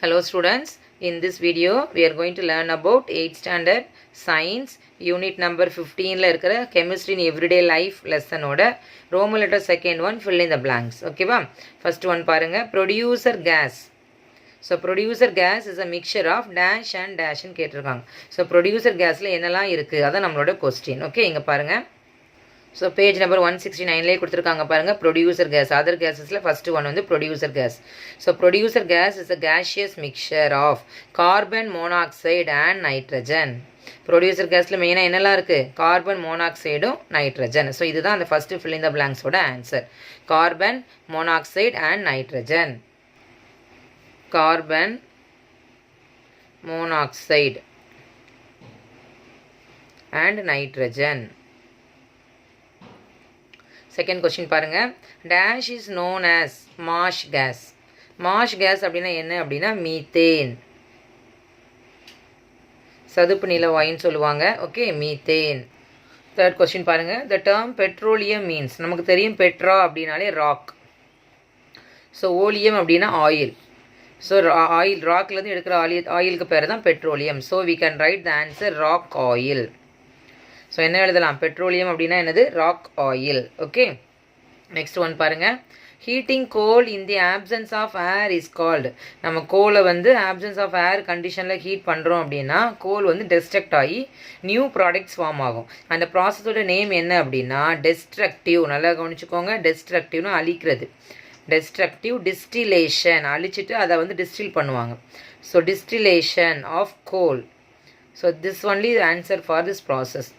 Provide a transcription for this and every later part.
Hello students, in this video we are going to learn about 8th standard science unit number 15 la irukra chemistry in everyday life lesson oda Roman letter second one fill in the blanks. Okay va? First one parunga, producer gas. So producer gas is a mixture of dash and dash ன்னு கேட்டிருக்காங்க. So producer gasல என்னெல்லாம் இருக்கு அதான் நம்மளோட question. Okay, இங்க பாருங்க. So page number 169லேயே கொடுத்துருக்காங்க பாருங்கள், ப்ரொடியூசர் கேஸ். அதர் கேஸஸில் ஃபஸ்ட்டு ஒன் வந்து producer gas. So producer gas is a gaseous mixture of carbon monoxide and nitrogen. Producer கேஸில் மெயினாக என்னெல்லாம் இருக்குது? Carbon மோனாக்சைடும் nitrogen. ஸோ இதுதான் அந்த ஃபஸ்ட்டு ஃபில் இன் த பிளாங்க்ஸோட answer. Carbon monoxide and nitrogen. Carbon monoxide and nitrogen. Second question பாருங்க, dash is known as marsh gas. Marsh gas அப்படின்னா என்ன அப்படின்னா மீத்தேன். சதுப்பு நில வாயுன்னு சொல்லுவாங்க. Okay, methane. தேர்ட் கொஸ்டின் பாருங்க, த டேர்ம் பெட்ரோலியம் மீன்ஸ். நமக்கு தெரியும் பெட்ரா அப்படின்னாலே ராக். ஸோ ஓலியம் அப்படின்னா ஆயில். ஸோ ஆயில், ராக்லேருந்து எடுக்கிற ஆயிலுக்கு பேர் தான் petroleum. So we can write the answer rock oil. So என்ன எழுதலாம்? பெட்ரோலியம் அப்படின்னா என்னது? Rock oil. Okay, next one பாருங்கள், heating coal in the absence of air is called. நம்ம கோலை வந்து ஆப்சன்ஸ் ஆஃப் ஏர் கண்டிஷனில் ஹீட் பண்ணுறோம் அப்படின்னா கோல் வந்து டெஸ்ட்ரக்ட் ஆகி நியூ ப்ராடக்ட்ஸ் ஃபார்ம் ஆகும். அந்த ப்ராசஸோட நேம் என்ன அப்படின்னா டெஸ்ட்ரக்டிவ். நல்லா கவனிச்சுக்கோங்க, டெஸ்ட்ரக்டிவ்னு அழிக்கிறது. டெஸ்ட்ரக்டிவ் டிஸ்டிலேஷன், அழிச்சிட்டு அதை வந்து டிஸ்டில் பண்ணுவாங்க. So distillation of coal. So this only answer for this process.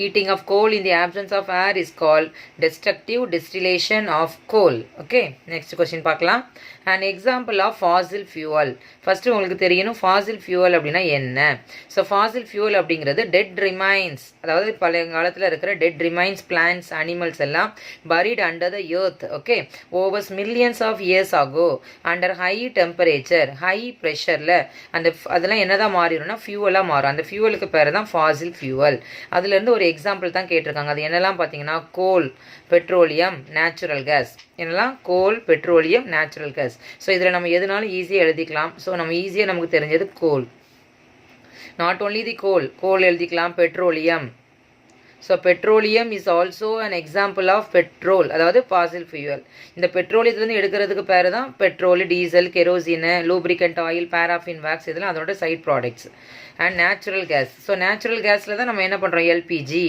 Heating of coal in the absence of air is called destructive distillation of coal. Okay, next question பார்க்கலாம். An example of fossil fuel. First உங்களுக்கு தெரியணும் fossil fuel அப்படின்னா என்ன. So fossil fuel அப்படிங்கிறது dead remains, அதாவது பழைய காலத்தில் இருக்கிற dead remains plants, animals எல்லாம் buried under the earth. Okay, over millions of years ago under high temperature, high pressureல அந்த அதெல்லாம் என்னதான் மாறிடும்னா ஃபியூவலாக மாறும். அந்த ஃபியூவலுக்கு பேர் தான் fossil fuel. அதுலேருந்து ஒரு எக்ஸாம்பிள் தான் கேட்டிருக்காங்க. அது என்னெல்லாம் பார்த்தீங்கன்னா கோல், பெட்ரோலியம், நேச்சுரல் கேஸ். என்னெல்லாம்? கோல், பெட்ரோலியம், நேச்சுரல் கேஸ். ஸோ இதில் நம்ம எதுனாலும் ஈஸியாக எழுதிக்கலாம். ஸோ நம்ம ஈஸியாக நமக்கு தெரிஞ்சது கோல். நாட் ஓன்லி தி கோல் எழுதிக்கலாம், petroleum. So petroleum is also an example of petrol, அதாவது ஃபாசில் ஃபியூவல். இந்த பெட்ரோலியத்துலேருந்து எடுக்கிறதுக்கு பேர் தான் petrol, diesel, kerosene, lubricant oil, paraffin wax, இதெல்லாம் அதோட side products. And natural gas. So natural கேஸில் தான் நம்ம என்ன பண்ணுறோம்? எல்பிஜி,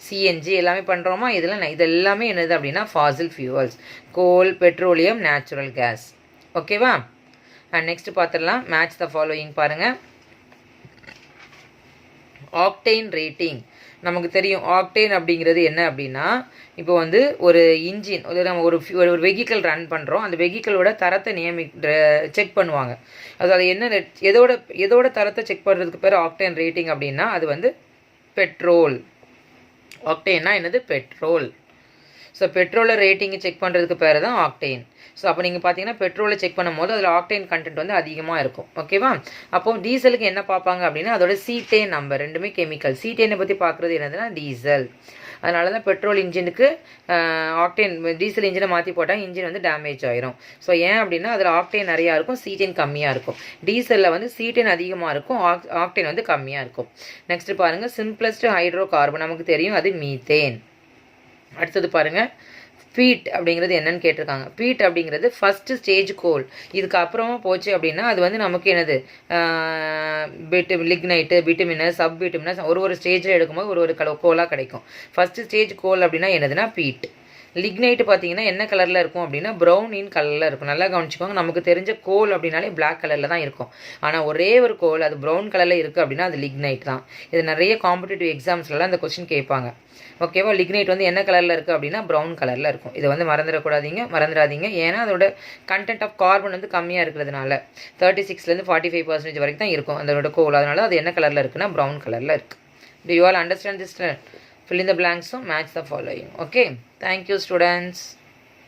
சிஎன்ஜி எல்லாமே பண்ணுறோமா? இது எல்லாமே என்னது அப்படின்னா ஃபாசில் ஃபியூவல்ஸ். கோல், பெட்ரோலியம், நேச்சுரல் கேஸ். ஓகேவா? அண்ட் நெக்ஸ்ட் பார்த்துடலாம், மேட்ச் த ஃபாலோயிங் பாருங்கள். Octane rating. நமக்கு தெரியும் ஆக்டேன் அப்படிங்கிறது என்ன அப்படின்னா, இப்போ வந்து ஒரு இன்ஜின், நம்ம ஒரு வெஹிக்கிள் ரன் பண்ணுறோம். அந்த வெஹிக்கிளோட தரத்தை செக் பண்ணுவாங்க. அது என்ன, எதோட தரத்தை செக் பண்ணுறதுக்கு பேர் ஆக்டேன் ரேட்டிங் அப்படின்னா அது வந்து பெட்ரோல். ஆக்டேன்னா என்னது? பெட்ரோல். ஸோ பெட்ரோலை ரேட்டிங்கை செக் பண்ணுறதுக்கு பேர் தான் ஆக்டேன். ஸோ அப்போ நீங்கள் பார்த்தீங்கன்னா பெட்ரோலை செக் பண்ணும்போது அதில் ஆக்டேன் கண்டென்ட் வந்து அதிகமாக இருக்கும். ஓகேவா? அப்போ டீசலுக்கு என்ன பார்ப்பாங்க அப்படின்னா அதோட சீட்டேன் நம்பர், ரெண்டுமே கெமிக்கல். சீட்டேனை பற்றி பார்க்குறது என்னதுன்னா டீசல். அதனால தான் பெட்ரோல் இன்ஜினுக்கு ஆக்டேன், டீசல் இன்ஜினை மாற்றி போட்டால் இன்ஜின் வந்து டேமேஜ் ஆயிரும். ஸோ ஏன் அப்படின்னா அதில் ஆக்டேன் நிறையா இருக்கும், சீட்டேன் கம்மியாக இருக்கும். டீசலில் வந்து சீட்டேன் அதிகமாக இருக்கும், ஆக்டேன் வந்து கம்மியாக இருக்கும். நெக்ஸ்ட் பாருங்கள், சிம்பிளஸ்ட் ஹைட்ரோ கார்பன். நமக்கு தெரியும் அது மீத்தேன். அடுத்தது பாருங்கள், பீட் அப்படிங்கிறது என்னன்னு கேட்டிருக்காங்க. பீட் அப்படிங்கிறது ஃபஸ்ட்டு ஸ்டேஜ் கோல். இதுக்கு அப்புறமா போச்சு அப்படின்னா அது வந்து நமக்கு என்னது? லிக்னைட்டு, பிட்டுமினஸ், சப் பிட்டுமினஸ், ஒரு ஸ்டேஜில் எடுக்கும்போது ஒரு கோலாக கிடைக்கும். ஃபஸ்ட்டு ஸ்டேஜ் கோல் அப்படின்னா என்னதுன்னா பீட். லிக்னைட்டு பார்த்தீங்கன்னா என்ன கலரில் இருக்கும் அப்படின்னா ப்ரௌன் இன் கலரில் இருக்கும். நல்லா கவனிச்சுக்கோங்க, நமக்கு தெரிஞ்ச கோல் அப்படின்னாலே பிளாக் கலரில் தான் இருக்கும். ஆனால் ஒரே ஒரு கோல் அது ப்ரௌன் கலரில் இருக்குது அப்படின்னா அது லிக்னைட் தான். இது நிறைய காம்படிட்டிவ் எக்ஸாம்ஸ்லாம் இந்த கொஸ்டின் கேட்பாங்க. ஓகேவா? லிக்னைட் வந்து என்ன கலரில் இருக்குது அப்படின்னா ப்ரௌன் கலரில் இருக்கும். இதை வந்து மறந்துடாதீங்க. ஏன்னா அதோட கண்டென்ட் ஆஃப் கார்பன் வந்து கம்மியாக இருக்கிறதுனால 36லேருந்து 45% வரைக்கும் தான் இருக்கும் அதோட கோல். அதனால அது என்ன கலரில் இருக்குன்னா ப்ரௌன் கலரில் இருக்குது. Do you all understand this? Fill in the blanks, so match the following. Okay, thank you students.